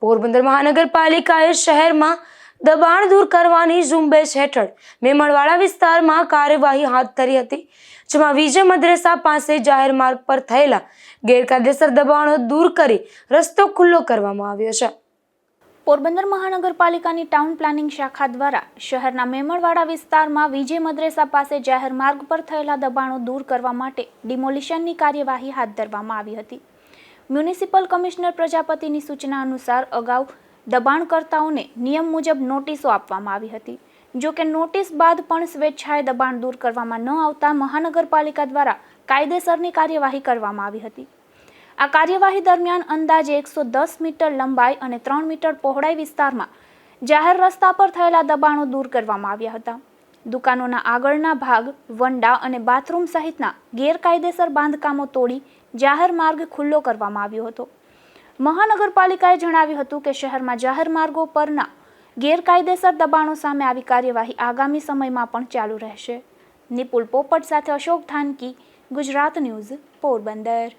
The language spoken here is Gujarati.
પોરબંદર મહાનગરપાલિકાએ શહેરમાં દબાણ દૂર કરવાની ઝુંબેશ હેઠળ મેમણવાડા વિસ્તારમાં કાર્યવાહી હાથ ધરી હતી, જેમાં વિજય મદ્રેસા પાસે જાહેર માર્ગ પર થયેલા ગેરકાયદેસર દબાણો દૂર કરી રસ્તો ખુલ્લો કરવામાં આવ્યો છે। પોરબંદર મહાનગરપાલિકાની ટાઉન પ્લાનિંગ શાખા દ્વારા શહેરના મેમણવાડા વિસ્તારમાં વિજય મદ્રેસા પાસે જાહેર માર્ગ પર થયેલા દબાણો દૂર કરવા માટે ડિમોલિશનની કાર્યવાહી હાથ ધરવામાં આવી હતી। મ્યુનિસિપલ કમિશનર પ્રજાપતિની સૂચના અનુસાર અગાઉ દબાણકર્તાઓને નિયમ મુજબ નોટિસો આપવામાં આવી હતી। જો કે નોટિસ બાદ પણ સ્વેચ્છાએ દબાણ દૂર કરવામાં ન આવતા મહાનગરપાલિકા દ્વારા કાયદેસરની કાર્યવાહી કરવામાં આવી હતી। આ કાર્યવાહી દરમિયાન અંદાજે 110 મીટર લંબાઈ અને 3 મીટર પહોળાઈ વિસ્તારમાં જાહેર રસ્તા પર થયેલા દબાણો દૂર કરવામાં આવ્યા હતા। દુકાનોના આગળના ભાગ, વંડા અને બાથરૂમ સહિતના ગેરકાયદેસર બાંધકામો તોડી જાહેર માર્ગ ખુલ્લો કરવામાં આવ્યો હતો। મહાનગરપાલિકાએ જણાવ્યું હતું કે શહેરમાં જાહેર માર્ગો પરના ગેરકાયદેસર દબાણો સામે આવી કાર્યવાહી આગામી સમયમાં પણ ચાલુ રહેશે। નિપુલ પોપટ સાથે અશોક ધાનકી, ગુજરાત ન્યૂઝ, પોરબંદર।